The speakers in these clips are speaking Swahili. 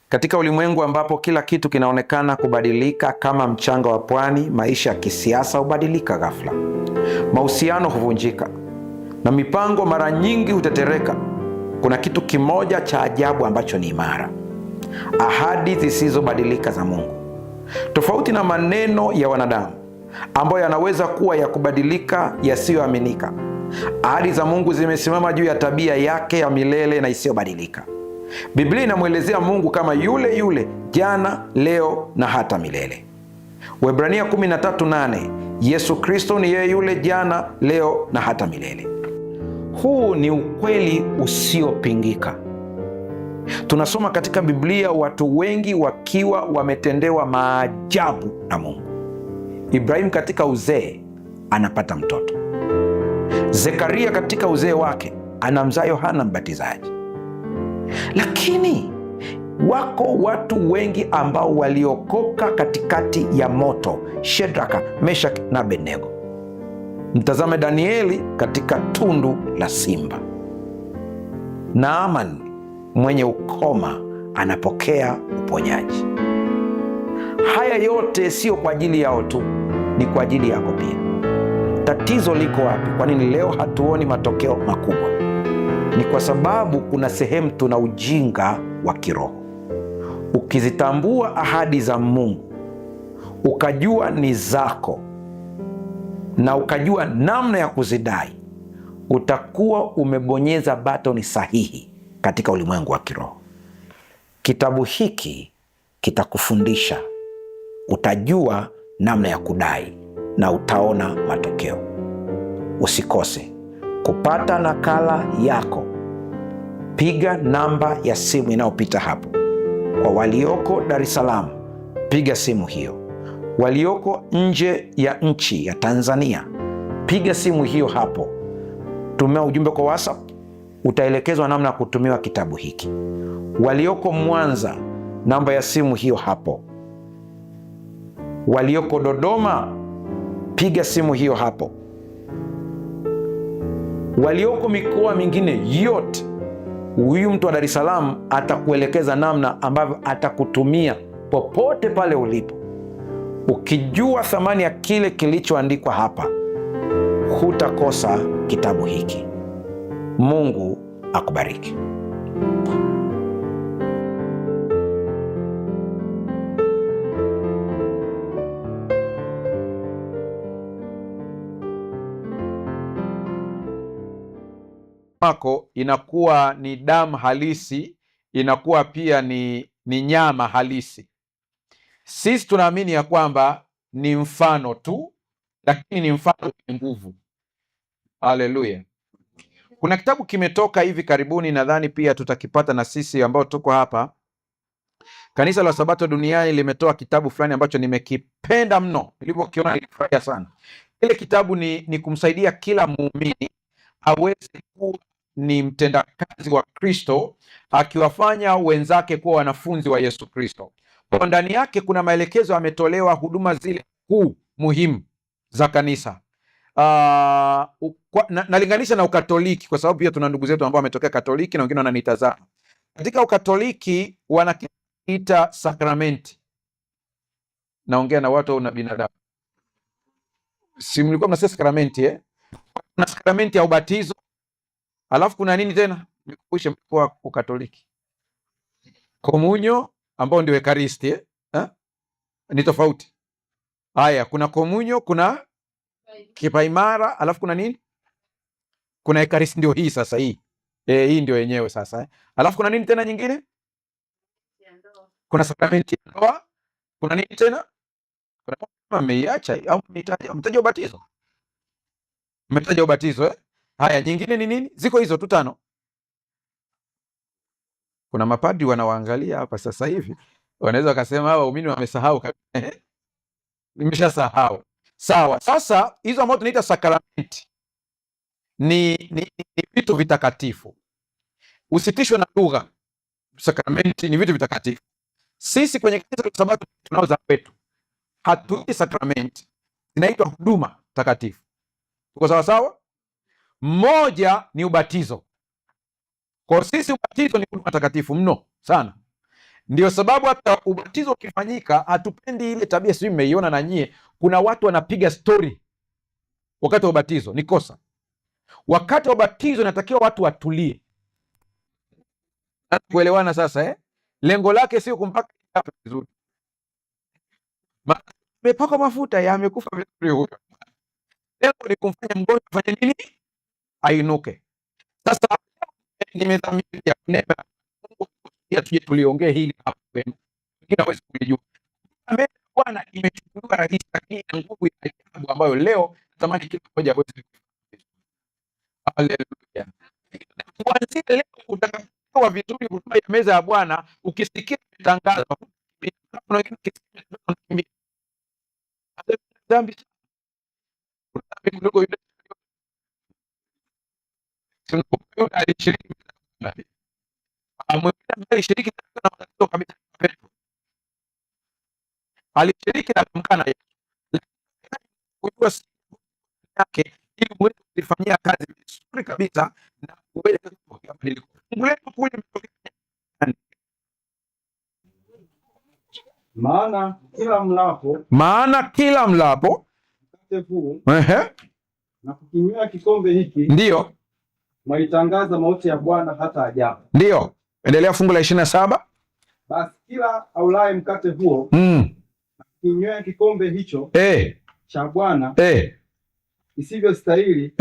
Katika ulimwengu ambapo kila kitu kinaonekana kubadilika kama mchanga wa pwani, maisha ya kisiasa hubadilika ghafla. Mahusiano huvunjika na mipango mara nyingi hutetereka. Kuna kitu kimoja cha ajabu ambacho ni imara: ahadi zisizobadilika za Mungu. Tofauti na maneno ya wanadamu ambayo yanaweza kuwa ya kubadilika, yasiyoaminika, ahadi za Mungu zimesimama juu ya tabia yake ya milele na isiyobadilika. Biblia inamwelezea Mungu kama yule yule jana, leo na hata milele. Waebrania 13:8, Yesu Kristo ni yeye yule jana, leo na hata milele. Huu ni ukweli usiopingika. Tunasoma katika Biblia watu wengi wakiwa wametendewa maajabu na Mungu. Ibrahimu katika uzee anapata mtoto. Zekaria katika uzee wake anamzaa Yohana Mbatizaji. Lakini wako watu wengi ambao waliokoka katikati ya moto: Shedraka, Meshaki na Abednego. Mtazame Danieli katika tundu la simba. Naaman mwenye ukoma anapokea uponyaji. Haya yote sio kwa ajili yao tu, ni kwa ajili yako pia. Tatizo liko wapi? Kwa nini leo hatuoni matokeo makubwa? Ni kwa sababu kuna sehemu tuna ujinga wa kiroho. Ukizitambua ahadi za Mungu, ukajua ni zako na ukajua namna ya kuzidai, utakuwa umebonyeza batoni sahihi katika ulimwengu wa kiroho. Kitabu hiki kitakufundisha, utajua namna ya kudai na utaona matokeo. Usikose kupata nakala yako. Piga namba ya simu inayopita hapo. Kwa walioko Dar es Salaam, piga simu hiyo. Walioko nje ya nchi ya Tanzania, piga simu hiyo hapo. Tumia ujumbe kwa WhatsApp, utaelekezwa namna ya kutumiwa kitabu hiki. Walioko Mwanza, namba ya simu hiyo hapo. Walioko Dodoma, piga simu hiyo hapo. Walioko mikoa mingine yote, huyu mtu wa Dar es Salaam atakuelekeza namna ambavyo atakutumia popote pale ulipo. Ukijua thamani ya kile kilichoandikwa hapa, hutakosa kitabu hiki. Mungu akubariki. Wako inakuwa ni damu halisi, inakuwa pia ni nyama halisi. Sisi tunaamini ya kwamba ni mfano tu, lakini ni mfano wenye nguvu. Haleluya! Kuna kitabu kimetoka hivi karibuni, nadhani pia tutakipata na sisi ambao tuko hapa. Kanisa la Sabato duniani limetoa kitabu fulani ambacho nimekipenda mno. Nilipokiona nilifurahia sana. Ile kitabu ni kumsaidia kila muumini aweze kuwa ni mtendakazi wa Kristo, akiwafanya wenzake kuwa wanafunzi wa Yesu Kristo. Kwa ndani yake kuna maelekezo yametolewa, huduma zile kuu muhimu za kanisa. Nalinganisha na Ukatoliki kwa sababu pia tuna ndugu zetu ambao wametokea Katoliki na wengine wananitazama. Katika Ukatoliki wanakiita sakramenti. Naongea na watu na binadamu. Si mlikuwa mnasema sakramenti Kuna sakramenti ya ubatizo. Alafu kuna nini tena? Nikukumbushe kwa Ukatoliki. Komunyo ambao ndio Ekaristi ni tofauti. Haya, kuna komunyo, kuna kipaimara, alafu kuna nini? Kuna Ekaristi, ndio hii sasa hii. Hii ndio yenyewe sasa. Alafu kuna nini tena nyingine? Kuna sakramenti ya ndoa. Kuna nini tena? Kuna mmeiacha au mtaja ubatizo? Mmetaja ubatizo Haya, nyingine ni nini? Ziko hizo tu 5. Kuna mapadri wanawaangalia hapa sasa hivi, wanaweza wakasema hawa waumini wamesahau. Nimeshasahau. Sawa. Sasa hizo ambazo tunaita sakramenti ni vitu vitakatifu. Usitishwe na lugha. Sakramenti ni vitu vitakatifu. Sisi kwenye kanisa la Sabato tunao za kwetu, hatuiti sakramenti, zinaitwa huduma takatifu. Tuko sawa sawa? Mmoja ni ubatizo. Kwa sisi ubatizo ni huduma takatifu mno sana. Ndio sababu hata ubatizo ukifanyika hatupendi ile tabia, sijui mmeiona na nyie, kuna watu wanapiga stori wakati wa ubatizo. Ni kosa. Wakati wa ubatizo inatakiwa watu watulie. Kuelewana sasa eh? Lengo lake sio kumpaka vizuri, amepakwa mafuta yamekufa vizuri huyo. Lengo ni kumfanya mgonjwa afanye nini? Ainuke. Sasa nimedhamiria neema ya tuje tuliongee hili hapo kwenu, wengine hawezi kulijua. Bwana imechukuliwa rahisi, lakini ina nguvu ya ajabu ambayo leo natamani kila mmoja aweze kufahamu. Haleluya! Kuanzia leo utakapokuwa vizuri huduma ya meza ya Bwana, ukisikia tangazo dhambi kidogo alishiriki na kumkana kujua yake ili uweze kufanyia kazi vizuri kabisa na uweze kupokea mabadiliko. Maana kila mlapo mkate huu na kukinywea kikombe hiki, ndio mwaitangaza mauti ya Bwana hata ajapo. Ndio, endelea fungu la 27. Basi kila aulaye mkate huo na kukinywea kikombe hicho cha Bwana isivyostahili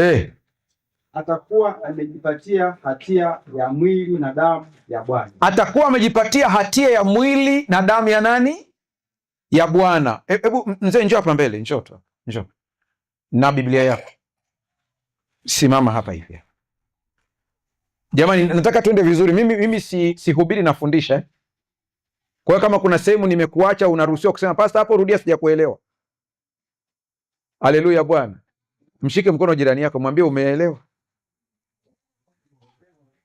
atakuwa amejipatia hatia ya mwili na damu ya Bwana. Atakuwa amejipatia hatia ya mwili na damu ya nani? Ya Bwana. Hebu mzee, njoo hapa mbele, njoo na Biblia yako, simama hapa hivi. Jamani, nataka tuende vizuri. Mimi sihubiri, nafundisha. Kwa hiyo kama kuna sehemu nimekuacha, unaruhusiwa kusema pastor, hapo rudia, sijakuelewa. Haleluya Bwana. Mshike mkono jirani yako, mwambie umeelewa.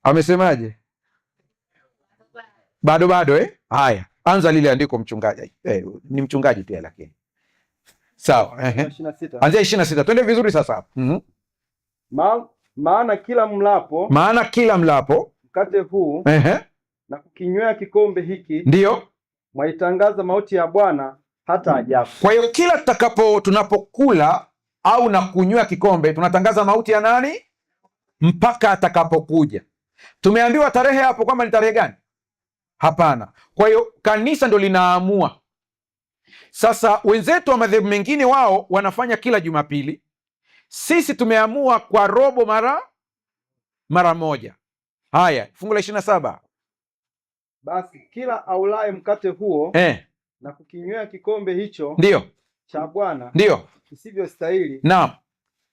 Amesemaje? Bado Haya, anza lile andiko mchungaji. Ni mchungaji pia lakini. Sawa, anzia 26. Twende vizuri sasa hapa. Maana kila mlapo mkate huu na kukinywea kikombe hiki, ndio mwaitangaza mauti ya Bwana hata ajapo. Kwa hiyo kila tunapokula au na kunywa kikombe tunatangaza mauti ya nani? Mpaka atakapokuja. Tumeambiwa tarehe hapo kwamba ni tarehe gani? Hapana. Kwa hiyo kanisa ndo linaamua. Sasa wenzetu wa madhehebu mengine wao wanafanya kila Jumapili. Sisi tumeamua kwa robo mara moja. Haya, fungu la 27. Basi kila aulaye mkate huo na kukinywea kikombe hicho ndio cha Bwana ndio isivyostahili, naam,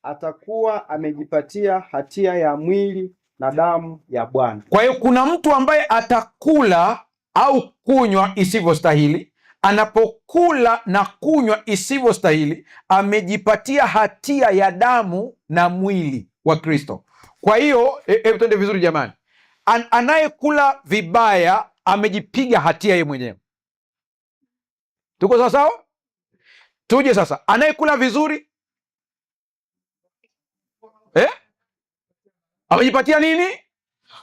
atakuwa amejipatia hatia ya mwili na damu ya Bwana. Kwa hiyo kuna mtu ambaye atakula au kunywa isivyostahili. Anapokula na kunywa isivyostahili, amejipatia hatia ya damu na mwili wa Kristo. Kwa hiyo twende vizuri jamani. Anayekula vibaya amejipiga hatia yeye mwenyewe. Tuko sawa sawa? Tuje sasa, anayekula vizuri amejipatia nini?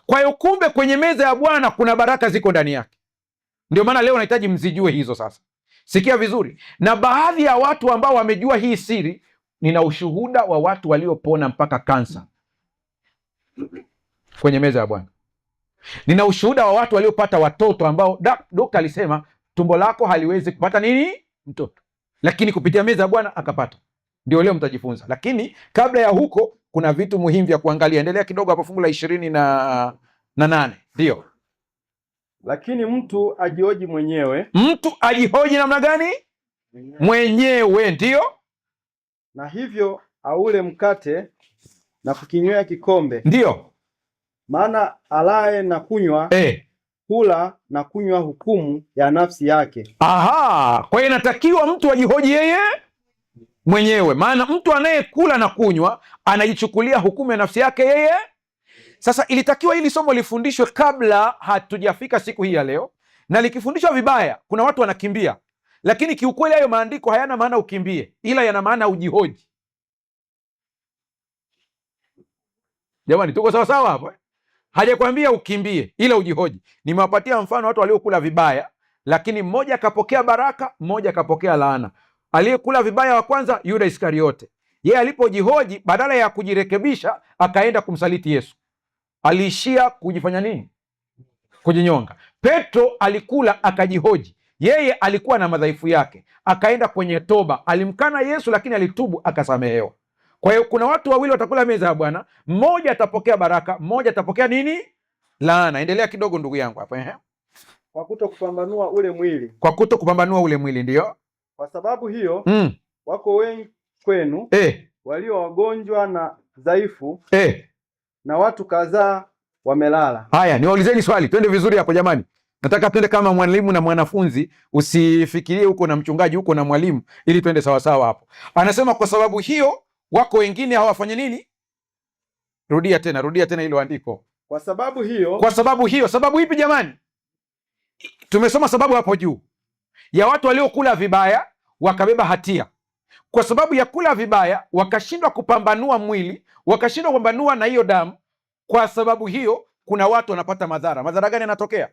Kwa hiyo kumbe kwenye meza ya Bwana kuna baraka ziko ndani yake. Ndio maana leo nahitaji mzijue hizo. Sasa sikia vizuri, na baadhi ya watu ambao wamejua hii siri, nina ushuhuda wa watu waliopona mpaka kansa kwenye meza ya Bwana. Nina ushuhuda wa watu waliopata watoto ambao dokta alisema tumbo lako haliwezi kupata nini? Mtoto, lakini kupitia meza ya Bwana akapata. Ndio leo mtajifunza, lakini kabla ya huko kuna vitu muhimu vya kuangalia. Endelea kidogo hapo, fungu la 28. Ndio, lakini mtu ajihoji mwenyewe. Mtu ajihoji namna gani? Mwenyewe. Ndio, na hivyo aule mkate na kukinywea kikombe. Ndio, maana alaye na kunywa hula na kunywa hukumu ya nafsi yake. Aha, kwa hiyo inatakiwa mtu ajihoji yeye mwenyewe, maana mtu anayekula na kunywa anajichukulia hukumu ya nafsi yake yeye. Sasa ilitakiwa hili somo lifundishwe kabla hatujafika siku hii ya leo, na likifundishwa vibaya kuna watu wanakimbia, lakini kiukweli hayo maandiko hayana maana ukimbie, ila yana maana ujihoji. Jamani, tuko sawa sawa hapo? Hajakwambia ukimbie, ila ujihoji. Nimewapatia mfano watu waliokula vibaya, lakini mmoja akapokea baraka, mmoja akapokea laana. Aliyekula vibaya wa kwanza, Yuda Iskariote. Yeye alipojihoji, badala ya kujirekebisha, akaenda kumsaliti Yesu. Aliishia kujifanya nini? Kujinyonga. Petro alikula akajihoji, yeye alikuwa na madhaifu yake, akaenda kwenye toba, alimkana Yesu lakini alitubu, akasamehewa. Kwa hiyo kuna watu wawili watakula meza ya Bwana, mmoja atapokea baraka, mmoja atapokea nini? Laana. Endelea kidogo ndugu yangu hapo. Kwa kutokupambanua ule mwili. Kwa kutokupambanua ule mwili, ndio. Kwa sababu hiyo wako wengi kwenu walio wagonjwa na dhaifu, na watu kadhaa wamelala. Haya, niwaulizeni swali, twende vizuri hapo jamani. Nataka twende kama mwalimu na mwanafunzi, usifikirie huko na mchungaji huko na mwalimu, ili twende sawasawa hapo. Anasema kwa sababu hiyo wako wengine hawafanye nini? Rudia tena hilo andiko. Kwa sababu hiyo. Kwa sababu hiyo. Sababu ipi jamani? Tumesoma sababu hapo juu ya watu waliokula vibaya wakabeba hatia. Kwa sababu ya kula vibaya wakashindwa kupambanua mwili, wakashindwa kupambanua na hiyo damu. Kwa sababu hiyo kuna watu wanapata madhara. Madhara gani yanatokea?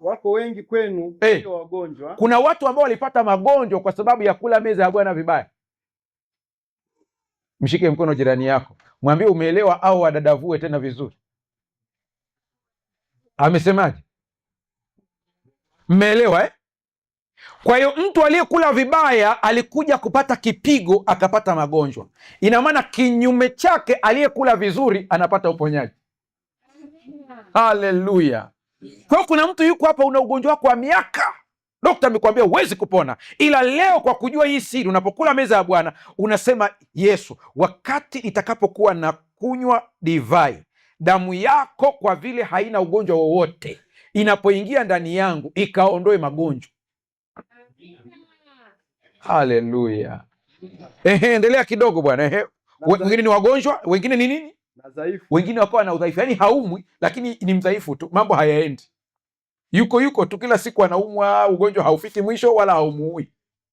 Wako wengi kwenu walio wagonjwa. Kuna watu ambao walipata magonjwa kwa sababu ya kula meza ya Bwana vibaya. Mshike mkono jirani yako, mwambie umeelewa au wadadavue tena vizuri. Amesemaje? Mmeelewa Kwa hiyo mtu aliyekula vibaya alikuja kupata kipigo, akapata magonjwa. Ina maana kinyume chake, aliyekula vizuri anapata uponyaji. Haleluya! Kwa hiyo kuna mtu yuko hapa, una ugonjwa wako wa miaka, dokta amekwambia huwezi kupona, ila leo kwa kujua hii siri, unapokula meza ya Bwana unasema, Yesu, wakati itakapokuwa na kunywa divai, damu yako kwa vile haina ugonjwa wowote, inapoingia ndani yangu ikaondoe magonjwa. Haleluya! Endelea kidogo bwana. Wengine ni wagonjwa, wengine ni nini? Wengine wakawa na udhaifu, yaani haumwi lakini ni mdhaifu tu, mambo hayaendi, yuko tu kila siku anaumwa, ugonjwa haufiki mwisho wala haumuui,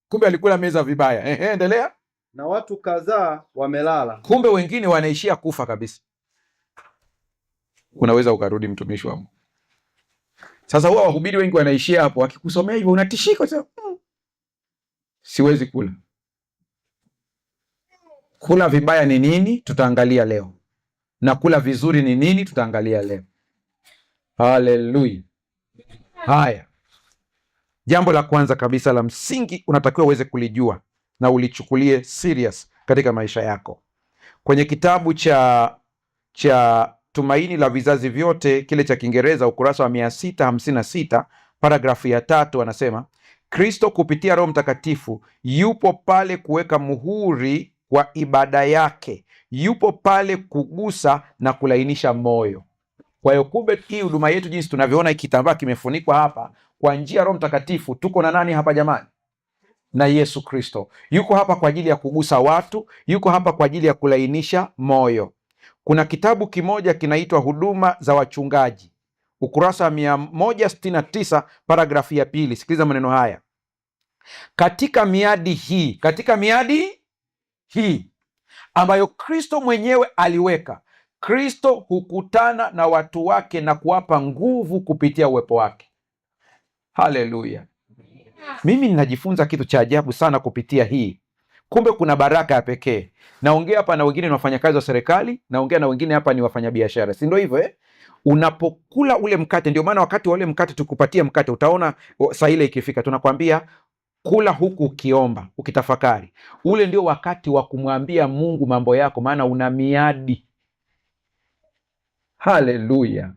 kumbe alikula meza vibaya. Endelea. Na watu kadhaa wamelala. Kumbe wengine wanaishia kufa kabisa. Unaweza ukarudi mtumishi wa Mungu. Sasa huwa wahubiri wengi wanaishia hapo, akikusomea hivyo unatishika sasa. Siwezi kula. Kula vibaya ni nini? Tutaangalia leo. Na kula vizuri ni nini? Tutaangalia leo. Haleluya. Haya, jambo la kwanza kabisa la msingi unatakiwa uweze kulijua na ulichukulie serious katika maisha yako. Kwenye kitabu cha Tumaini la Vizazi Vyote, kile cha Kiingereza, ukurasa wa 656 paragrafu ya 3, anasema Kristo kupitia Roho Mtakatifu yupo pale kuweka muhuri kwa ibada yake, yupo pale kugusa na kulainisha moyo. Kwa hiyo kumbe hii huduma yetu, jinsi tunavyoona kitambaa kimefunikwa hapa, kwa njia ya Roho Mtakatifu, tuko na nani hapa jamani? Na Yesu Kristo. Yuko hapa kwa ajili ya kugusa watu, yuko hapa kwa ajili ya kulainisha moyo. Kuna kitabu kimoja kinaitwa Huduma za Wachungaji, ukurasa wa 169 paragrafu ya 2. Sikiliza maneno haya: katika miadi hii ambayo Kristo mwenyewe aliweka, Kristo hukutana na watu wake na kuwapa nguvu kupitia uwepo wake. Haleluya! Mimi ninajifunza kitu cha ajabu sana kupitia hii. Kumbe kuna baraka ya pekee. Naongea hapa na wengine ni wafanyakazi wa serikali, naongea na wengine hapa ni wafanyabiashara, si ndio hivyo Unapokula ule mkate, ndio maana wakati wa ule mkate tukupatia mkate, utaona saa ile ikifika tunakwambia kula huku ukiomba, ukitafakari. Ule ndio wakati wa kumwambia Mungu mambo yako, maana una miadi. Haleluya!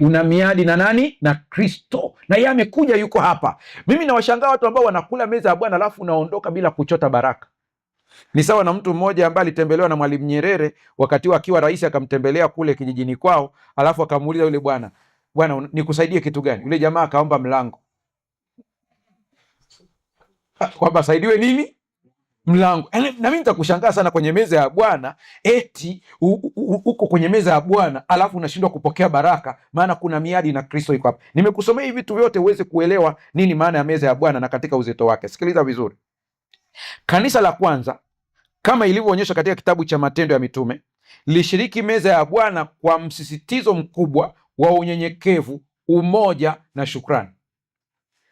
Una miadi na nani? Na Kristo, na yeye amekuja, yuko hapa. Mimi nawashangaa watu ambao wanakula meza ya Bwana alafu unaondoka bila kuchota baraka. Ni sawa na mtu mmoja ambaye alitembelewa na Mwalimu Nyerere wakati akiwa rais, akamtembelea kule kijijini kwao, alafu akamuuliza yule bwana, nikusaidie kitu gani? Yule jamaa akaomba mlango, kwamba saidiwe nini? Mlango. Na mimi nitakushangaa sana kwenye meza ya Bwana, eti uko kwenye meza ya Bwana alafu unashindwa kupokea baraka, maana kuna miadi na Kristo iko hapa. Nimekusomea hivi vitu vyote uweze kuelewa nini maana ya meza ya Bwana na katika uzito wake. Sikiliza vizuri. Kanisa la kwanza, kama ilivyoonyeshwa katika kitabu cha Matendo ya Mitume, lilishiriki meza ya Bwana kwa msisitizo mkubwa wa unyenyekevu, umoja na shukrani.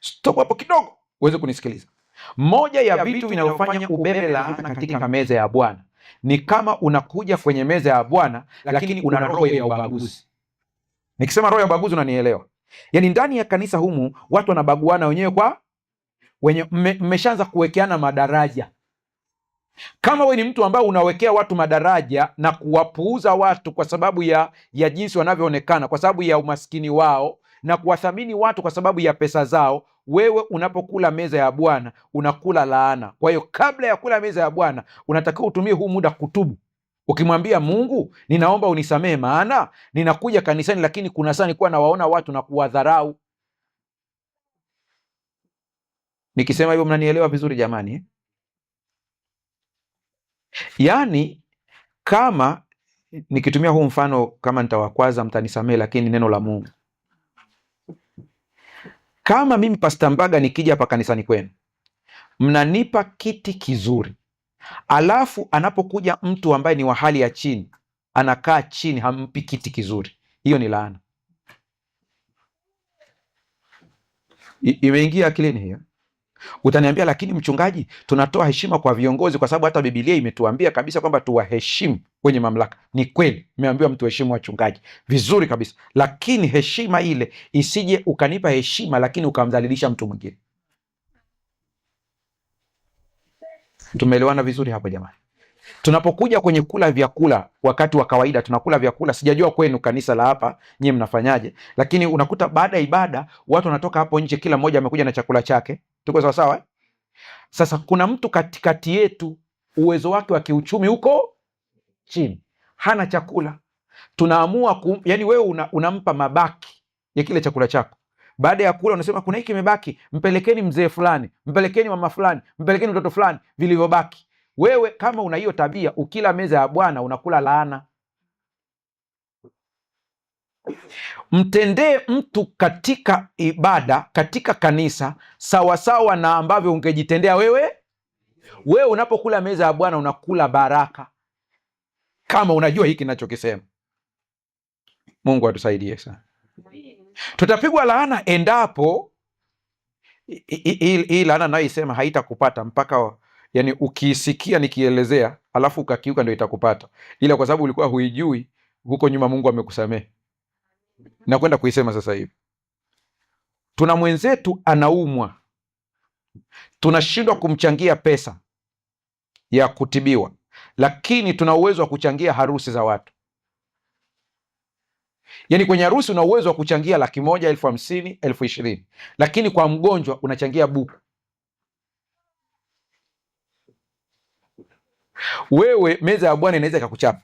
Stop hapo kidogo uweze kunisikiliza. Moja ya vitu vinavyofanya ubebe laana katika meza ya Bwana ni kama unakuja kwenye meza ya Bwana lakini una roho ya ubaguzi. Nikisema roho ya ubaguzi unanielewa? Yaani ndani ya kanisa humu watu wanabaguana wenyewe kwa wenye, mmeshaanza kuwekeana madaraja. Kama we ni mtu ambaye unawekea watu madaraja na kuwapuuza watu kwa sababu ya jinsi wanavyoonekana, kwa sababu ya umaskini wao, na kuwathamini watu kwa sababu ya pesa zao, wewe unapokula meza ya Bwana unakula laana. Kwa hiyo kabla ya kula meza ya Bwana unatakiwa utumie huu muda kutubu, ukimwambia Mungu, ninaomba unisamehe, maana ninakuja kanisani lakini kuna saa nilikuwa nawaona watu na kuwadharau. Nikisema hivyo mnanielewa vizuri jamani? Yaani kama nikitumia huu mfano, kama nitawakwaza mtanisamehe, lakini neno la Mungu, kama mimi Pastor Mbaga nikija hapa kanisani kwenu mnanipa kiti kizuri, alafu anapokuja mtu ambaye ni wa hali ya chini anakaa chini, hampi kiti kizuri, hiyo ni laana. Imeingia akilini hiyo? Utaniambia lakini mchungaji, tunatoa heshima kwa viongozi kwa sababu hata Biblia imetuambia kabisa kwamba tuwaheshimu wenye mamlaka. Ni kweli, nimeambiwa mtu heshimu wachungaji, vizuri kabisa, lakini heshima ile isije ukanipa heshima lakini ukamdhalilisha mtu mwingine. Tumeelewana vizuri hapo jamani? Tunapokuja kwenye kula vyakula, wakati wa kawaida tunakula vyakula, sijajua kwenu kanisa la hapa nyie mnafanyaje, lakini unakuta baada ya ibada watu wanatoka hapo nje, kila mmoja amekuja na chakula chake. Tuko sawa sawa? Sasa kuna mtu katikati yetu uwezo wake wa kiuchumi huko chini, hana chakula. Tunaamua yani wewe unampa mabaki ya kile chakula chako. Baada ya kula unasema kuna hiki kimebaki, mpelekeni mzee fulani, mpelekeni mama fulani, mpelekeni mtoto fulani vilivyobaki. Wewe kama una hiyo tabia, ukila meza ya Bwana unakula laana. Mtendee mtu katika ibada, katika kanisa, sawasawa na ambavyo ungejitendea wewe. Wewe unapokula meza ya Bwana unakula baraka, kama unajua hiki ninachokisema. Mungu atusaidie sana. Tutapigwa laana endapo hii laana nayoisema haitakupata mpaka, yani ukiisikia nikielezea alafu ukakiuka ndio itakupata, ila kwa sababu ulikuwa huijui huko nyuma Mungu amekusamehe. Nakwenda kuisema sasa hivi. Tuna mwenzetu anaumwa, tunashindwa kumchangia pesa ya kutibiwa, lakini tuna uwezo wa kuchangia harusi za watu. Yani kwenye harusi una uwezo wa kuchangia 100,000, 50,000, 20,000, lakini kwa mgonjwa unachangia buku. Wewe meza ya Bwana inaweza ikakuchapa.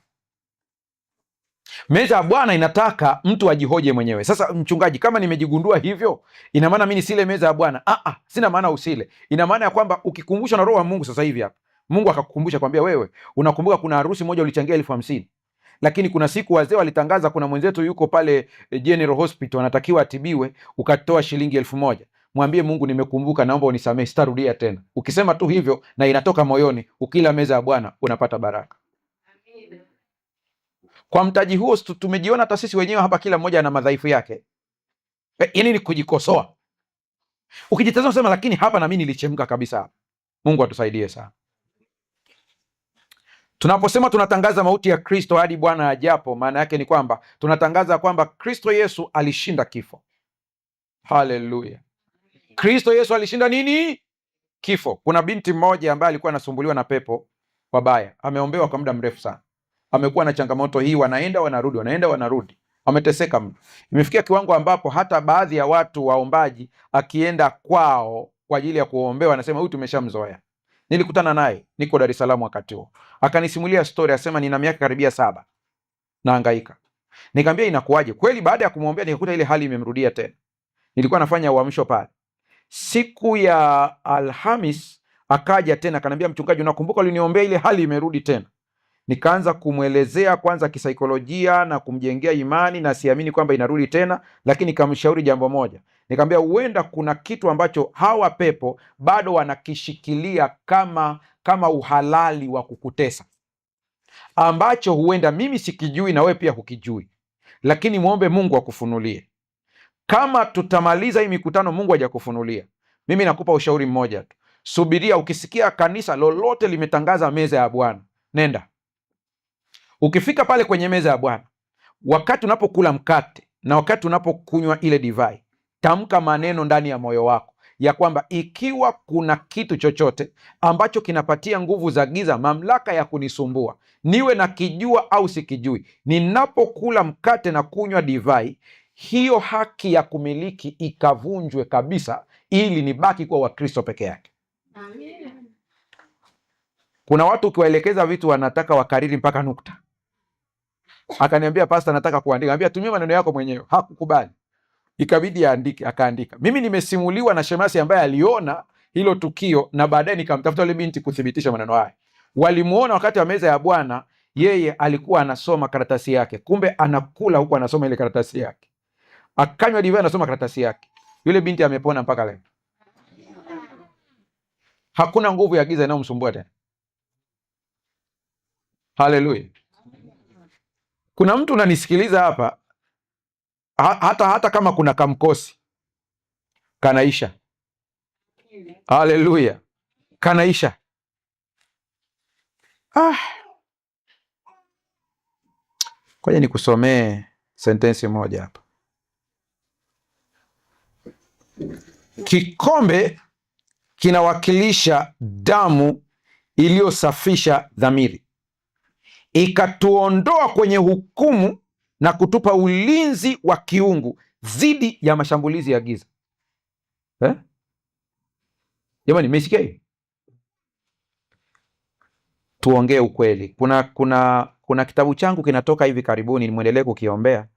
Meza ya Bwana inataka mtu ajihoje mwenyewe. Sasa mchungaji, kama nimejigundua hivyo, ina maana mimi nisile meza ya Bwana? Sina maana usile. Ina maana ya kwamba ukikumbushwa na Roho wa Mungu sasa hivi hapa, Mungu akakukumbusha kwambia wewe, unakumbuka kuna harusi moja ulichangia 50,000, lakini kuna siku wazee walitangaza kuna mwenzetu yuko pale General Hospital anatakiwa atibiwe, ukatoa shilingi 1,000. Mwambie Mungu, nimekumbuka, naomba unisamehe, sitarudia tena. Ukisema tu hivyo na inatoka moyoni, ukila meza ya Bwana unapata baraka. Kwa mtaji huo tumejiona hata sisi wenyewe hapa, kila mmoja ana madhaifu yake. Yaani ni kujikosoa. Ukijitazama sema, lakini hapa na mimi nilichemka kabisa hapa. Mungu atusaidie sana. Tunaposema tunatangaza mauti ya Kristo hadi Bwana ajapo, maana yake ni kwamba tunatangaza kwamba Kristo Yesu alishinda kifo. Haleluya. Kristo Yesu alishinda nini? Kifo. Kuna binti mmoja ambaye alikuwa anasumbuliwa na pepo wabaya. Ameombewa kwa muda mrefu sana. Amekuwa na changamoto hii, wanaenda wanarudi, wanaenda wanarudi. Ameteseka mno. Imefikia kiwango ambapo hata baadhi ya watu waombaji akienda kwao kwa ajili ya kuombewa anasema huyu tumeshamzoea. Nilikutana naye, niko Dar es Salaam wakati huo. Akanisimulia story, asema nina miaka karibia 7 nahangaika. Nikamwambia inakuwaje? Kweli baada ya kumwombea nikakuta ile hali imemrudia tena. Nilikuwa nafanya uamsho pale. Siku ya Alhamis akaja tena akaniambia, mchungaji, unakumbuka uliniombea ile hali imerudi tena. Nikaanza kumwelezea kwanza kisaikolojia na kumjengea imani na siamini kwamba inarudi tena, lakini nikamshauri jambo moja. Nikamwambia huenda kuna kitu ambacho hawa pepo bado wanakishikilia kama uhalali wa kukutesa, ambacho huenda mimi sikijui na wewe pia hukijui, lakini muombe Mungu akufunulie. Kama tutamaliza hii mikutano Mungu hajakufunulia, mimi nakupa ushauri mmoja tu, subiria. Ukisikia kanisa lolote limetangaza meza ya Bwana, nenda. Ukifika pale kwenye meza ya Bwana, wakati unapokula mkate na wakati unapokunywa ile divai, tamka maneno ndani ya moyo wako ya kwamba ikiwa kuna kitu chochote ambacho kinapatia nguvu za giza mamlaka ya kunisumbua, niwe na kijua au sikijui, ninapokula mkate na kunywa divai, hiyo haki ya kumiliki ikavunjwe kabisa, ili nibaki kuwa Wakristo peke yake. Amen. Kuna watu ukiwaelekeza vitu wanataka wakariri mpaka nukta. Akaniambia, Pastor, nataka kuandika. Ambia, tumia maneno yako mwenyewe. Hakukubali, ikabidi aandike, akaandika. Mimi nimesimuliwa na shemasi ambaye aliona hilo tukio, na baadaye nikamtafuta yule binti kuthibitisha maneno haya. Walimuona wakati wa meza ya Bwana, yeye alikuwa anasoma karatasi yake, kumbe anakula huku anasoma ile karatasi yake, akanywa divai anasoma karatasi yake. Yule binti amepona mpaka leo. Hakuna nguvu ya giza inayomsumbua tena. Haleluya. Kuna mtu unanisikiliza hapa, hata kama kuna kamkosi kanaisha. Haleluya, kanaisha. Ngoja nikusomee sentensi moja hapa. Kikombe kinawakilisha damu iliyosafisha dhamiri, ikatuondoa kwenye hukumu na kutupa ulinzi wa kiungu dhidi ya mashambulizi ya giza. Jamani, mmesikia hii? Tuongee ukweli. Kuna kitabu changu kinatoka hivi karibuni, nimwendelee kukiombea.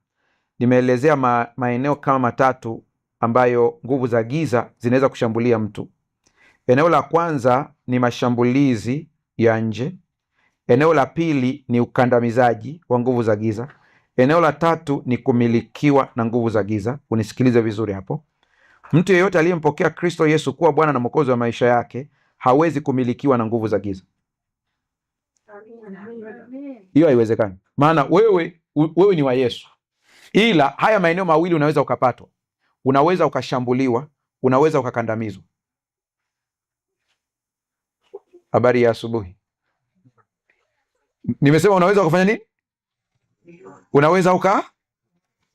Nimeelezea maeneo kama matatu ambayo nguvu za giza zinaweza kushambulia mtu. Eneo la kwanza ni mashambulizi ya nje. Eneo la pili ni ukandamizaji wa nguvu za giza. Eneo la tatu ni kumilikiwa na nguvu za giza. Unisikilize vizuri hapo. Mtu yeyote aliyempokea Kristo Yesu kuwa Bwana na Mwokozi wa maisha yake hawezi kumilikiwa na nguvu za giza. Hiyo haiwezekani, maana wewe ni wa Yesu. Ila haya maeneo mawili unaweza ukapatwa, unaweza ukashambuliwa, unaweza ukakandamizwa. Habari ya asubuhi. Nimesema unaweza ukafanya nini? Unaweza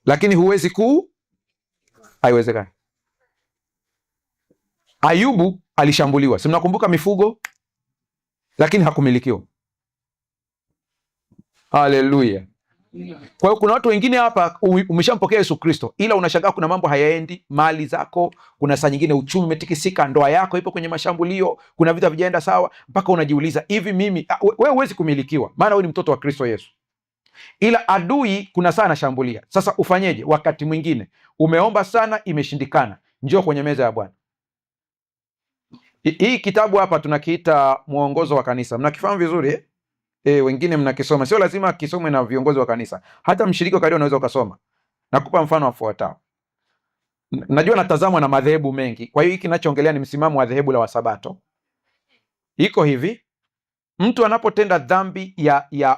lakini huwezi haiwezekani. Ayubu alishambuliwa, si mnakumbuka mifugo, lakini hakumilikiwa. Haleluya. Kwa hiyo kuna watu wengine hapa umeshampokea Yesu Kristo, ila unashangaa kuna mambo hayaendi, mali zako, kuna saa nyingine uchumi umetikisika, ndoa yako ipo kwenye mashambulio, kuna vitu havijaenda sawa, mpaka unajiuliza, hivi mimi wewe huwezi kumilikiwa, maana wewe ni mtoto wa Kristo Yesu. Ila adui kuna saa anashambulia. Sasa ufanyeje? Wakati mwingine umeomba sana, imeshindikana, njoo kwenye meza ya Bwana. Hii kitabu hapa tunakiita Mwongozo wa Kanisa. Mnakifahamu vizuri wengine mnakisoma. Sio lazima kisomwe na viongozi wa kanisa, hata mshiriki wa kawaida unaweza ukasoma. Nakupa mfano wafuatao. Najua natazamwa na madhehebu mengi, kwa hiyo hiki ninachoongelea ni msimamo wa dhehebu la Wasabato. Iko hivi: mtu anapotenda dhambi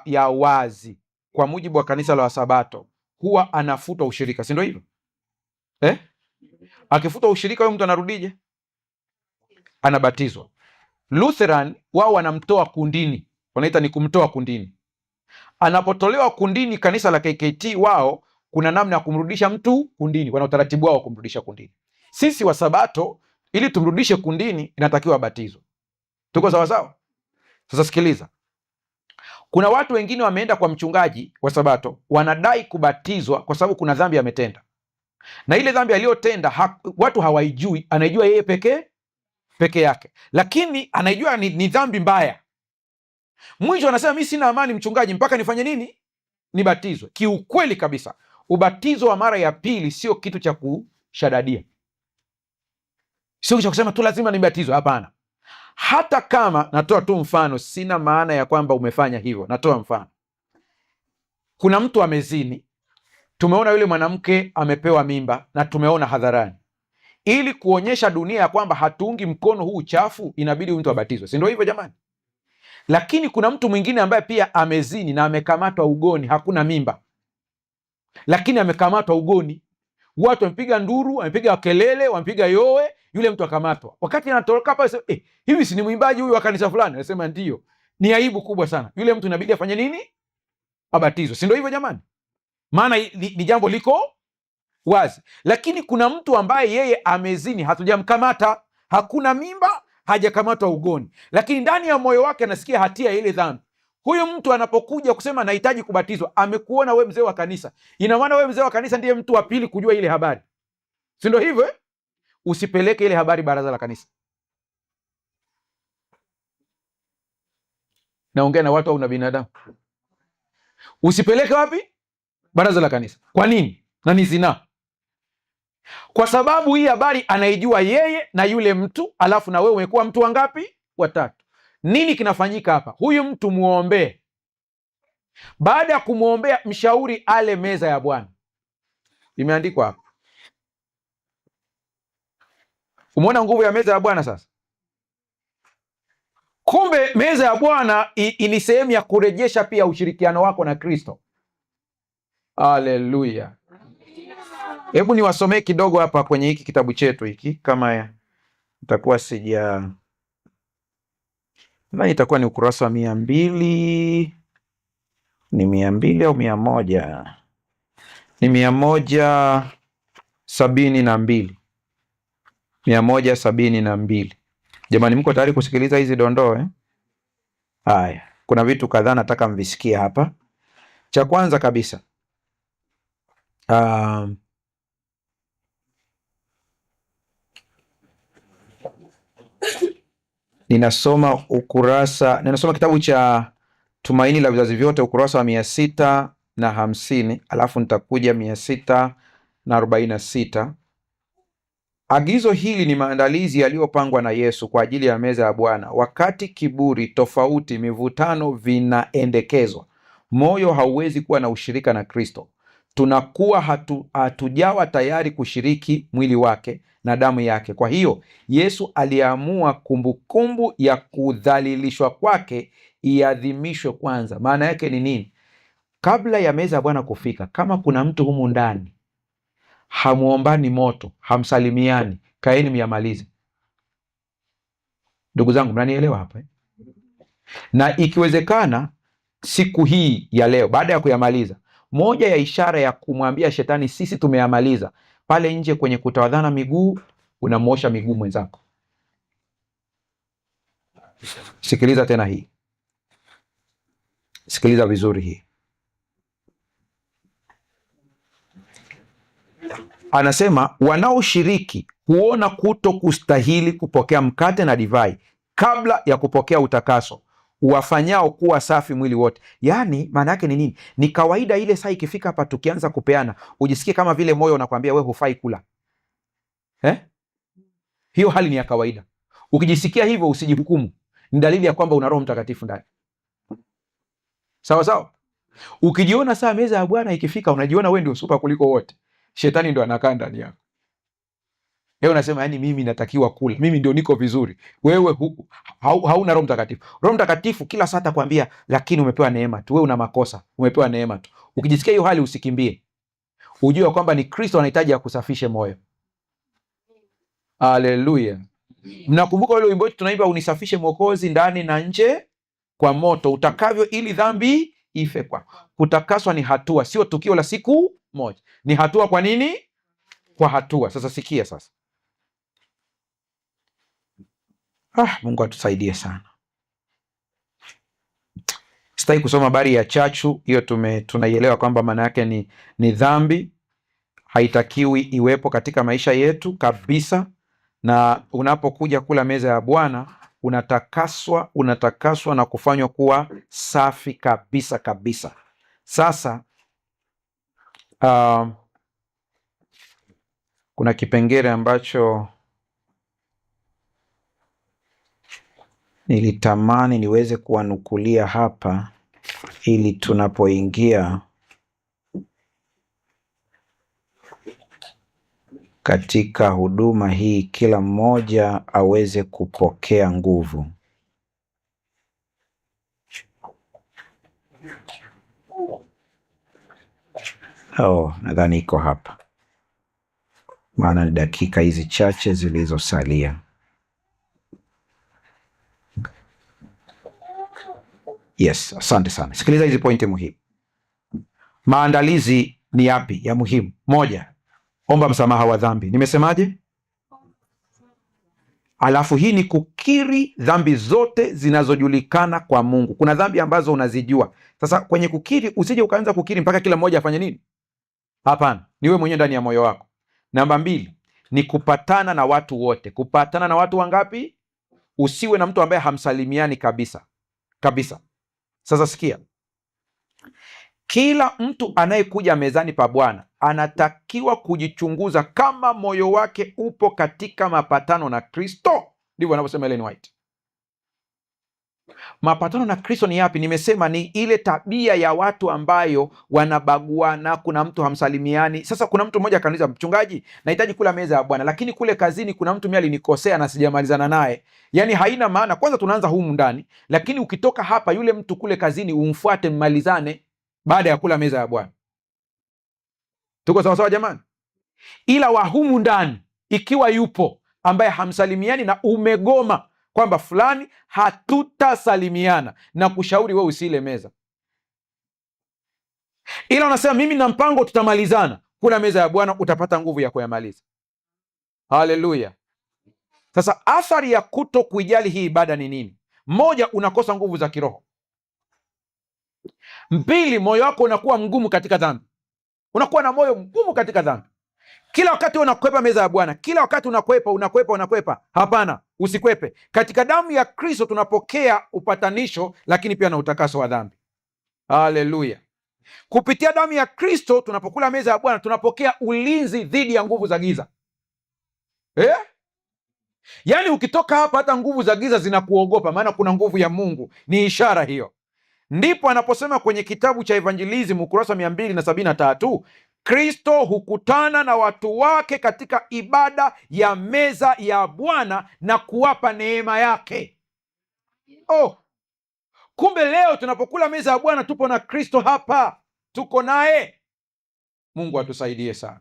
ya wazi kwa mujibu wa kanisa la Wasabato huwa anafutwa ushirika, si ndio hivyo? Akifutwa ushirika, huyo mtu anarudije? Anabatizwa. Lutheran wao wanamtoa kundini, wanaita ni kumtoa kundini. Anapotolewa kundini, kanisa la KKT wao kuna namna ya kumrudisha mtu kundini, wana utaratibu wao kumrudisha kundini. Sisi Wasabato ili tumrudishe kundini inatakiwa abatizwe. Tuko sawa sawa? Sasa sikiliza, kuna watu wengine wameenda kwa mchungaji wa Sabato, wanadai kubatizwa kwa sababu kuna dhambi ametenda, na ile dhambi aliyotenda watu hawaijui, anaijua yeye peke yake, lakini anaijua ni dhambi mbaya. Mwisho anasema mimi sina amani mchungaji, mpaka nifanye nini? Nibatizwe. Kiukweli kabisa, ubatizo wa mara ya pili sio kitu cha kushadadia, sio cha kusema tu lazima nibatizwe. Hapana. Hata kama, natoa tu mfano, sina maana ya kwamba umefanya hivyo, natoa mfano. Kuna mtu amezini, tumeona yule mwanamke amepewa mimba na tumeona hadharani. Ili kuonyesha dunia ya kwamba hatuungi mkono huu uchafu, inabidi mtu abatizwe, si ndio hivyo jamani? Lakini kuna mtu mwingine ambaye pia amezini na amekamatwa ugoni, hakuna mimba, lakini amekamatwa ugoni. watu wamepiga nduru, wamepiga kelele, wamepiga yowe, yule mtu akamatwa. Wakati anatoroka hapa hivi si ni mwimbaji huyu wa kanisa fulani? Anasema ndio. Ni aibu kubwa sana. Yule mtu inabidi afanye nini? Abatizwe. Si ndio hivyo jamani? Maana ni jambo liko wazi. Lakini kuna mtu ambaye yeye amezini, hatujamkamata, hakuna mimba, hajakamatwa ugoni, lakini ndani ya moyo wake anasikia hatia ya ile dhambi. Huyu mtu anapokuja kusema nahitaji kubatizwa, amekuona we mzee wa kanisa. Ina maana we mzee wa kanisa ndiye mtu wa pili kujua ile habari, si ndio hivyo eh? Usipeleke ile habari baraza la kanisa. Naongea na watu au na binadamu? Usipeleke wapi? Baraza la kanisa. Kwa nini? Na ni zinaa. Kwa sababu hii habari anaijua yeye na yule mtu, alafu na wewe umekuwa mtu wangapi? Watatu. Nini kinafanyika hapa? Huyu mtu muombee. Baada ya kumwombea, mshauri ale meza ya Bwana. Imeandikwa hapa. Umeona nguvu ya meza ya Bwana sasa? Kumbe meza ya Bwana ni sehemu ya kurejesha pia ushirikiano wako na Kristo. Haleluya. Hebu niwasomee kidogo hapa kwenye hiki kitabu chetu hiki, kama itakuwa nadhani itakuwa ni ukurasa wa 200, ni 200 au 100, ni 172, 172. Jamani, mko tayari kusikiliza hizi dondoo eh? Haya, kuna vitu kadhaa nataka mvisikie hapa. Cha kwanza kabisa, ninasoma kitabu cha Tumaini la Vizazi Vyote, ukurasa wa 650, alafu nitakuja 646. Agizo hili ni maandalizi yaliyopangwa na Yesu kwa ajili ya meza ya Bwana. Wakati kiburi, tofauti, mivutano vinaendekezwa, moyo hauwezi kuwa na ushirika na Kristo. Tunakuwa hatujawa tayari kushiriki mwili wake na damu yake. Kwa hiyo Yesu aliamua kumbukumbu ya kudhalilishwa kwake iadhimishwe kwanza. Maana yake ni nini? Kabla ya meza ya Bwana kufika, kama kuna mtu humu ndani hamuombani moto, hamsalimiani, kaeni myamalize. Ndugu zangu, mnanielewa hapa eh? Na ikiwezekana siku hii ya leo, baada ya kuyamaliza, moja ya ishara ya kumwambia shetani sisi tumeyamaliza, pale nje kwenye kutawadhana miguu, unamwosha miguu mwenzako. Sikiliza tena hii, sikiliza vizuri hii. Anasema wanaoshiriki huona kuto kustahili kupokea mkate na divai kabla ya kupokea utakaso, wafanyao kuwa safi mwili wote. Yaani maana yake ni nini? Ni kawaida ile saa ikifika hapa tukianza kupeana, ujisikie kama vile moyo unakwambia we hufai kula eh? Hiyo hali ni ya kawaida. Ukijisikia hivyo usijihukumu, ni dalili ya kwamba una Roho Mtakatifu ndani. Sawa sawa. Ukijiona saa meza ya Bwana ikifika unajiona wewe ndio super kuliko wote, shetani ndo anakaa ndani yako. Leo unasema yani mimi natakiwa kula, mimi ndio niko vizuri. Wewe hauna Roho Mtakatifu. Roho Mtakatifu kila saa atakwambia lakini umepewa neema tu, wewe una makosa, umepewa neema tu. Ukijisikia hiyo hali usikimbie, ujue kwamba ni Kristo anahitaji akusafishe moyo. Haleluya. Mnakumbuka ule wimbo wetu tunaimba, unisafishe Mwokozi ndani na nje kwa moto utakavyo, ili dhambi ife kwa. Kutakaswa ni hatua, sio tukio la siku moja, ni hatua. Kwa nini? Kwa hatua. Sasa sikia sasa. Mungu atusaidie sana. Sitaki kusoma habari ya chachu hiyo, tunaielewa kwamba maana yake ni dhambi, haitakiwi iwepo katika maisha yetu kabisa. Na unapokuja kula meza ya Bwana unatakaswa na kufanywa kuwa safi kabisa kabisa. Sasa kuna kipengele ambacho nilitamani niweze kuwanukulia hapa, ili tunapoingia katika huduma hii kila mmoja aweze kupokea nguvu. Nadhani iko hapa. maana ni dakika hizi chache zilizosalia. Yes, asante sana. Sikiliza hizi pointi muhimu. Maandalizi ni yapi ya muhimu? Moja, omba msamaha wa dhambi. Nimesemaje? Alafu hii ni kukiri dhambi zote zinazojulikana kwa Mungu. Kuna dhambi ambazo unazijua. Sasa kwenye kukiri, usije ukaanza kukiri mpaka kila mmoja afanye nini. Hapana, ni wewe mwenyewe ndani ya moyo wako. Namba 2 ni kupatana na watu wote. Kupatana na watu wangapi? Usiwe na mtu ambaye hamsalimiani kabisa kabisa. Sasa sikia, kila mtu anayekuja mezani pa Bwana anatakiwa kujichunguza kama moyo wake upo katika mapatano na Kristo. Ndivyo anavyosema Ellen White. Mapatano na Kristo ni yapi? Nimesema ni ile tabia ya watu ambayo wanabaguana, kuna mtu hamsalimiani. Sasa kuna mtu mmoja akaniuliza, mchungaji, nahitaji kula meza ya Bwana, lakini kule kazini kuna mtu mimi alinikosea na sijamalizana naye. Yaani haina maana. Kwanza tunaanza humu ndani, lakini ukitoka hapa yule mtu kule kazini umfuate, mmalizane baada ya kula meza ya Bwana. Tuko sawa sawa jamani? Ila wa humu ndani ikiwa yupo ambaye hamsalimiani na umegoma kwamba fulani hatutasalimiana, na kushauri wewe usile meza, ila unasema mimi na mpango tutamalizana, kula meza ya Bwana, utapata nguvu ya kuyamaliza. Haleluya! Sasa athari ya kuto kuijali hii ibada ni nini? Moja, unakosa nguvu za kiroho. 2, moyo wako unakuwa mgumu katika dhambi. Unakuwa na moyo mgumu katika dhambi. Kila wakati unakwepa meza ya Bwana, kila wakati unakwepa. Hapana, usikwepe. Katika damu ya Kristo tunapokea upatanisho, lakini pia na utakaso wa dhambi. Haleluya! Kupitia damu ya Kristo tunapokula meza ya Bwana tunapokea ulinzi dhidi ya nguvu za giza. Yaani ukitoka hapa hata nguvu za giza zinakuogopa, maana kuna nguvu ya Mungu. Ni ishara hiyo. Ndipo anaposema kwenye kitabu cha Evangelism ukurasa 273, Kristo hukutana na watu wake katika ibada ya meza ya Bwana na kuwapa neema yake. Kumbe leo tunapokula meza ya Bwana tupo na Kristo hapa, tuko naye. Mungu atusaidie sana.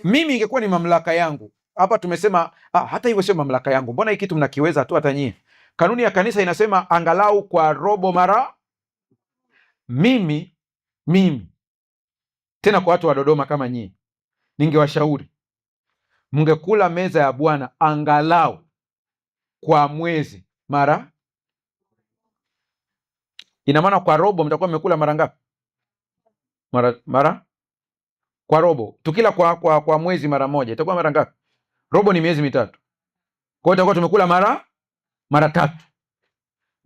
Mimi ingekuwa ni mamlaka yangu hapa, tumesema hata hivyo sio mamlaka yangu. Mbona hii kitu mnakiweza tu hata nyie? Kanuni ya kanisa inasema angalau kwa robo mara. Mimi tena kwa watu wa Dodoma kama nyie, ningewashauri mngekula meza ya Bwana angalau kwa mwezi mara. Ina maana kwa robo mtakuwa mmekula mara ngapi? Mara kwa robo. Tukila kwa mwezi mara moja itakuwa mara ngapi? Robo ni miezi 3. Kwa hiyo itakuwa tumekula mara 3.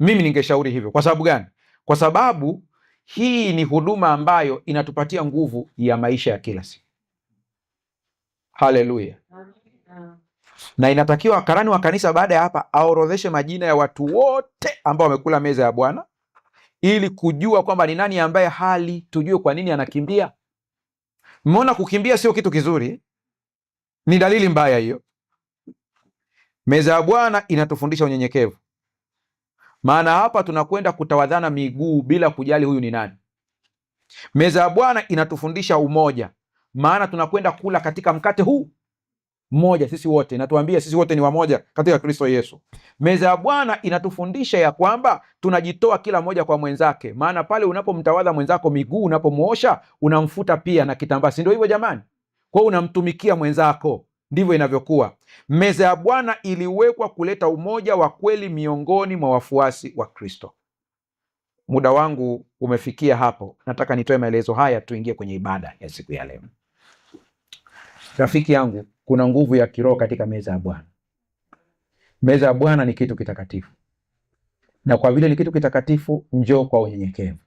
Mimi ningeshauri hivyo. Kwa sababu gani? Kwa sababu hii ni huduma ambayo inatupatia nguvu ya maisha ya kila siku. Haleluya! Na inatakiwa karani wa kanisa baada ya hapa aorodheshe majina ya watu wote ambao wamekula meza ya Bwana, ili kujua kwamba ni nani ambaye hali, tujue kwa nini anakimbia. Mmeona kukimbia sio kitu kizuri, ni dalili mbaya hiyo. Meza ya Bwana inatufundisha unyenyekevu. Maana hapa tunakwenda kutawadhana miguu bila kujali huyu ni nani. Meza ya Bwana inatufundisha umoja, maana tunakwenda kula katika mkate huu mmoja sisi wote, inatuambia sisi wote ni wamoja katika Kristo Yesu. Meza ya Bwana inatufundisha ya kwamba tunajitoa kila moja kwa mwenzake, maana pale unapomtawadha mwenzako miguu, unapomuosha unamfuta pia na kitambaa, si ndio hivyo jamani? Kwa hiyo unamtumikia mwenzako. Ndivyo inavyokuwa. Meza ya Bwana iliwekwa kuleta umoja wa kweli miongoni mwa wafuasi wa Kristo. Muda wangu umefikia hapo. Nataka nitoe maelezo haya tuingie kwenye ibada ya siku ya leo. Rafiki yangu, kuna nguvu ya kiroho katika meza ya Bwana. Meza ya Bwana ni kitu kitakatifu. Na kwa vile ni kitu kitakatifu, njoo kwa unyenyekevu.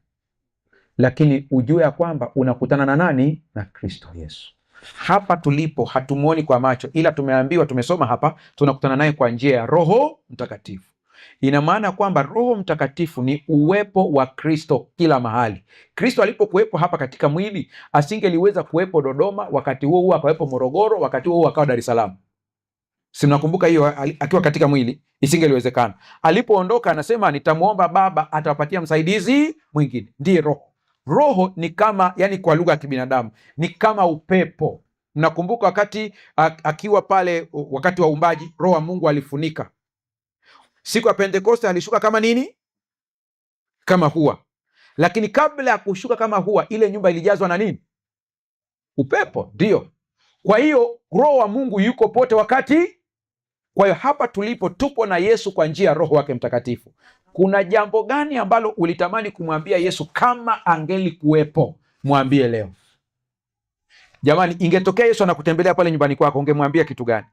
Lakini ujue ya kwamba unakutana na nani? Na Kristo Yesu. Hapa tulipo hatumuoni kwa macho, ila tumeambiwa, tumesoma hapa, tunakutana naye kwa njia ya Roho Mtakatifu. Ina maana kwamba Roho Mtakatifu ni uwepo wa Kristo kila mahali. Kristo alipokuwepo hapa katika mwili, asingeliweza kuwepo Dodoma, wakati huo huo akawepo Morogoro, wakati huo huo akawa Dar es Salaam. Si mnakumbuka hiyo? Akiwa katika mwili isingeliwezekana. Alipoondoka anasema nitamwomba Baba atawapatia msaidizi mwingine, ndiye Roho. Roho ni kama, yani kwa lugha ya kibinadamu ni kama upepo. Mnakumbuka wakati akiwa pale, wakati wa uumbaji, Roho wa Mungu alifunika. Siku ya Pentekoste alishuka kama nini? Kama hua. Lakini kabla ya kushuka kama hua, ile nyumba ilijazwa na nini? Upepo. Ndio. Kwa hiyo Roho wa Mungu yuko pote wakati. Kwa hiyo hapa tulipo tupo na Yesu kwa njia ya Roho wake Mtakatifu. Kuna jambo gani ambalo ulitamani kumwambia Yesu kama angeli kuwepo? Mwambie leo. Jamani, ingetokea Yesu anakutembelea pale nyumbani kwako, ungemwambia kitu gani?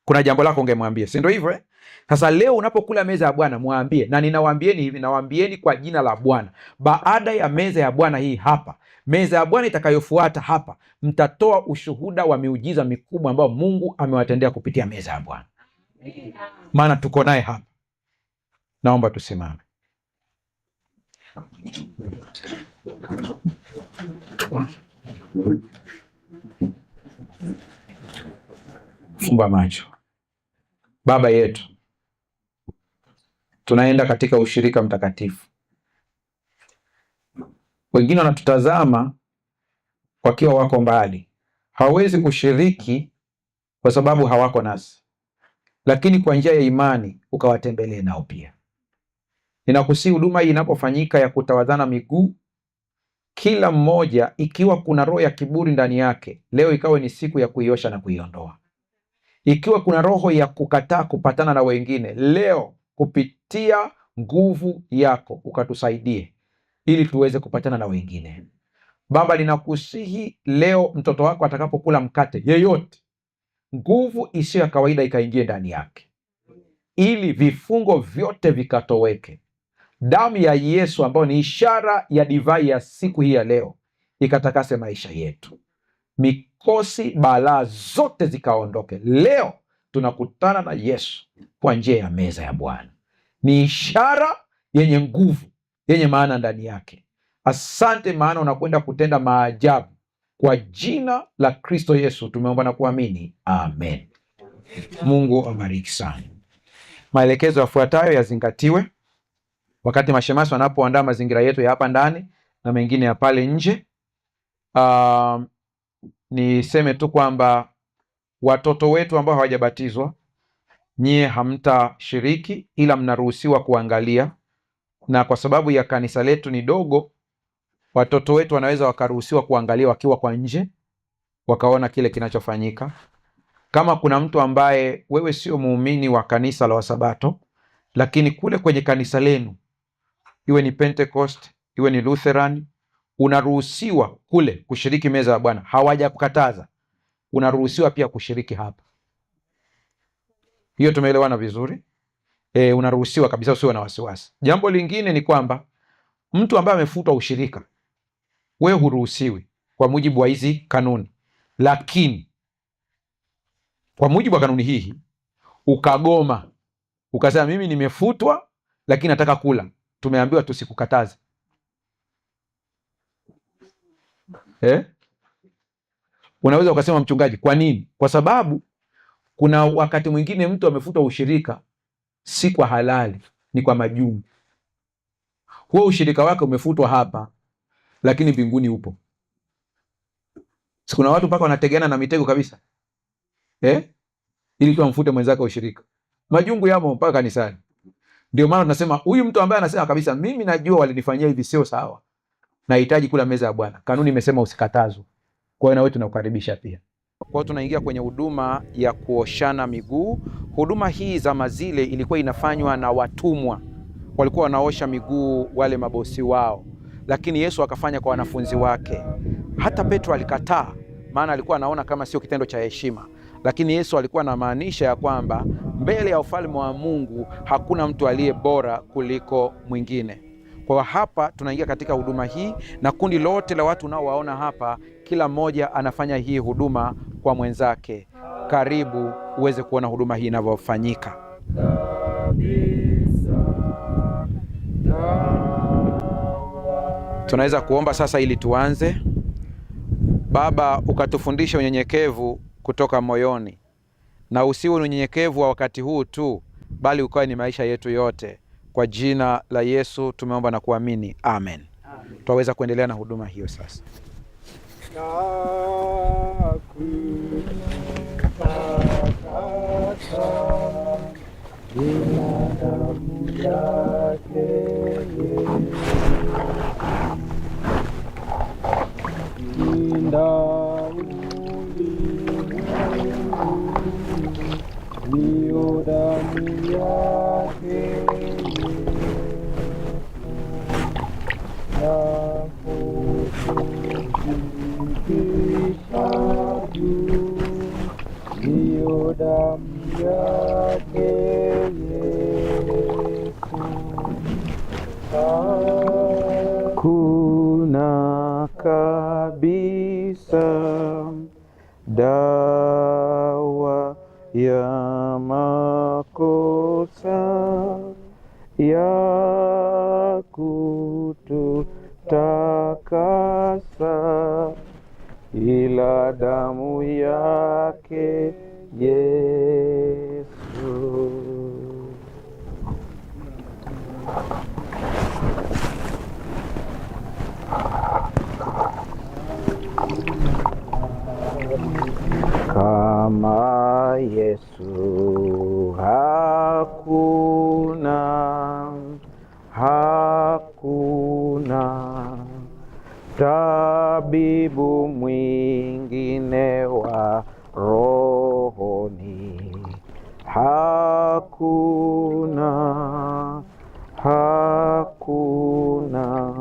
Kuna jambo lako ungemwambia, si ndio hivyo eh? Sasa leo unapokula meza ya Bwana mwambie, na ninawaambieni hivi, nawaambieni kwa jina la Bwana, baada ya meza ya Bwana hii hapa, meza ya Bwana itakayofuata hapa, mtatoa ushuhuda wa miujiza mikubwa ambayo Mungu amewatendea kupitia meza ya Bwana. Maana tuko naye hapa. Naomba tusimame. Fumba macho. Baba yetu, tunaenda katika ushirika mtakatifu. Wengine wanatutazama wakiwa wako mbali, hawawezi kushiriki kwa sababu hawako nasi, lakini kwa njia ya imani ukawatembelee nao pia. Ninakusihi huduma hii inapofanyika ya kutawadhana miguu, kila mmoja, ikiwa kuna roho ya kiburi ndani yake, leo ikawe ni siku ya kuiosha na kuiondoa. Ikiwa kuna roho ya kukataa kupatana na wengine, leo kupitia nguvu yako ukatusaidie ili tuweze kupatana na wengine. Baba, ninakusihi leo mtoto wako atakapokula mkate yeyote, nguvu isiyo ya kawaida ikaingie ndani yake, ili vifungo vyote vikatoweke. Damu ya Yesu ambayo ni ishara ya divai ya siku hii ya leo ikatakase maisha yetu. Mikosi, balaa zote zikaondoke. Leo tunakutana na Yesu kwa njia ya meza ya Bwana. Ni ishara yenye nguvu, yenye maana ndani yake. Asante, maana unakwenda kutenda maajabu. Kwa jina la Kristo Yesu tumeomba na kuamini, amen. Mungu abariki sana. Maelekezo yafuatayo yazingatiwe wakati mashemasi wanapoandaa mazingira yetu ya hapa ndani na mengine ya pale nje. Niseme tu kwamba watoto wetu ambao hawajabatizwa, nyie hamtashiriki, ila mnaruhusiwa kuangalia, na kwa sababu ya kanisa letu ni dogo, watoto wetu wanaweza wakaruhusiwa kuangalia wakiwa kwa nje, wakaona kile kinachofanyika. Kama kuna mtu ambaye wewe sio muumini wa kanisa la Wasabato, lakini kule kwenye kanisa lenu, iwe ni Pentecost, iwe ni Lutheran, unaruhusiwa kule kushiriki meza ya Bwana. Hawaja kukataza, unaruhusiwa pia kushiriki hapa. Hiyo tumeelewana vizuri? Unaruhusiwa kabisa, usiwe na wasiwasi. Jambo lingine ni kwamba mtu ambaye amefutwa ushirika, wewe huruhusiwi kwa mujibu wa hizi kanuni. Lakini kwa mujibu wa kanuni hii ukagoma, ukasema mimi nimefutwa lakini nataka kula, tumeambiwa tusikukataze. Unaweza ukasema, mchungaji, kwa nini? Kwa sababu kuna wakati mwingine mtu amefutwa ushirika si kwa halali, ni kwa majungu. Huo ushirika wake umefutwa hapa, lakini mbinguni upo. Kuna watu mpaka wanategana na mitego kabisa, ili tu amfute mwenzake ushirika. Majungu yamo mpaka kanisani. Ndio maana tunasema huyu mtu ambaye anasema kabisa, mimi najua walinifanyia hivi, sio sawa, nahitaji kula meza ya Bwana, kanuni imesema usikatazwe. Kwa hiyo na wewe tunakukaribisha pia. Kwa hiyo tunaingia kwenye huduma ya kuoshana miguu. Huduma hii zama zile ilikuwa inafanywa na watumwa, walikuwa wanaosha miguu wale mabosi wao, lakini Yesu akafanya kwa wanafunzi wake. Hata Petro alikataa, maana alikuwa anaona kama sio kitendo cha heshima, lakini Yesu alikuwa anamaanisha ya kwamba mbele ya ufalme wa Mungu hakuna mtu aliye bora kuliko mwingine. Kwa hapa tunaingia katika huduma hii, na kundi lote la watu unaowaona hapa, kila mmoja anafanya hii huduma kwa mwenzake. Karibu uweze kuona huduma hii inavyofanyika. Tunaweza kuomba sasa ili tuanze. Baba, ukatufundisha unyenyekevu kutoka moyoni, na usiwe unyenyekevu wa wakati huu tu, bali ukawe ni maisha yetu yote. Kwa jina la Yesu tumeomba na kuamini, amen. Twaweza kuendelea na huduma hiyo sasa. Kuna kabisa dawa ya makosa ya kututakasa, ila damu yake Yesu. Kama Yesu hakuna tabibu mwingine wa rohoni, hakuna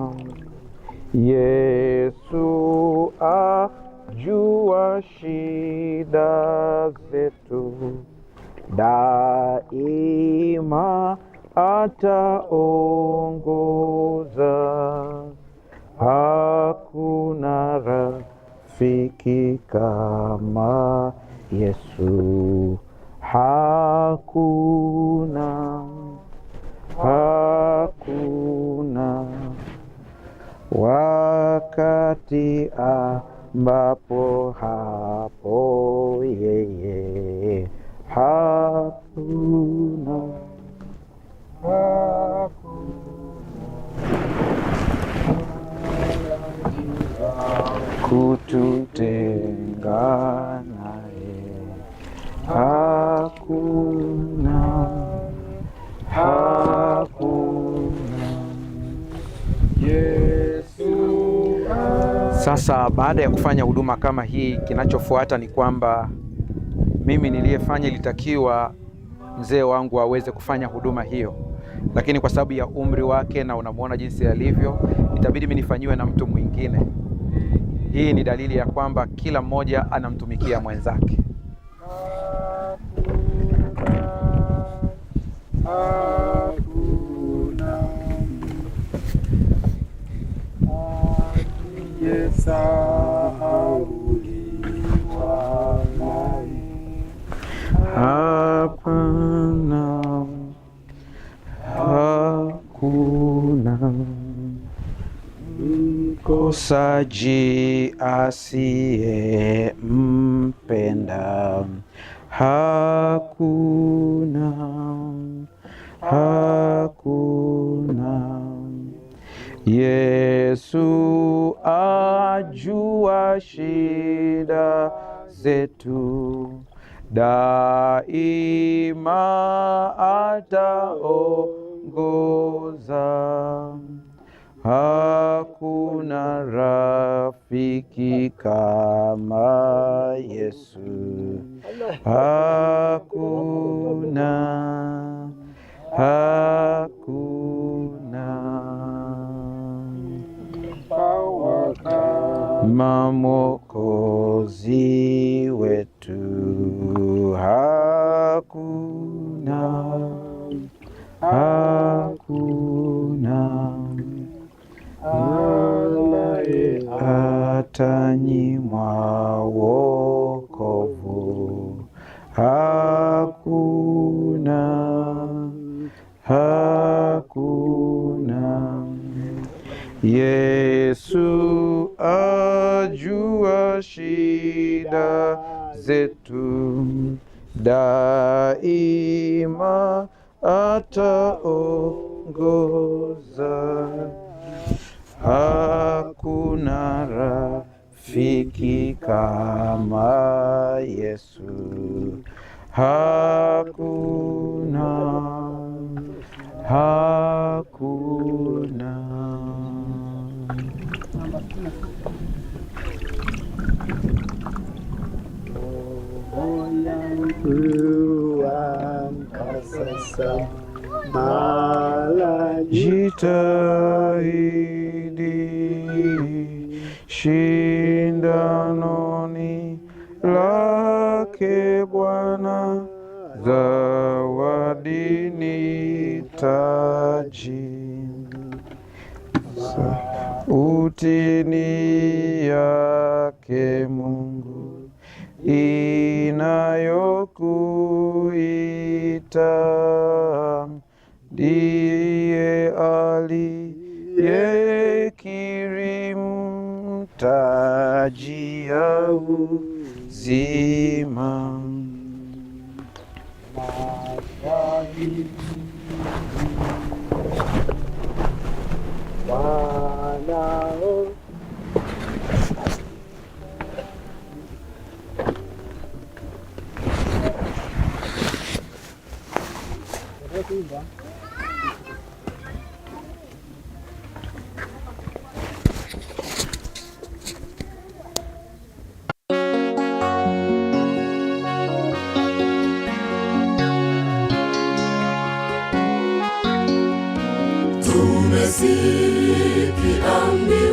Yesu ajua shida zetu, daima ataongoza. Hakuna rafiki kama Yesu, hakuna. Wakati ambapo hapo yeye hakuna. Kututenga naye hakuna. Sasa baada ya kufanya huduma kama hii, kinachofuata ni kwamba mimi niliyefanya ilitakiwa mzee wangu aweze kufanya huduma hiyo, lakini kwa sababu ya umri wake na unamuona jinsi alivyo, itabidi mimi nifanyiwe na mtu mwingine. Hii ni dalili ya kwamba kila mmoja anamtumikia mwenzake. Hapana, hakuna mkosaji asiye mpenda. Hakuna. Yesu ajua shida zetu, daima ataongoza. Hakuna rafiki kama Yesu, hakuna. Mwokozi wetu hakuna. Atanyimwa wokovu, hakuna. Yesu ajua shida zetu, daima ataongoza. Hakuna rafiki kama Yesu hakuna, hakuna. Sasa mala jitahidi shindanoni lake Bwana, zawadi ni taji, utini yake Mungu inayokuita, ndiye aliyekiri taji ya uzima. Tumesikia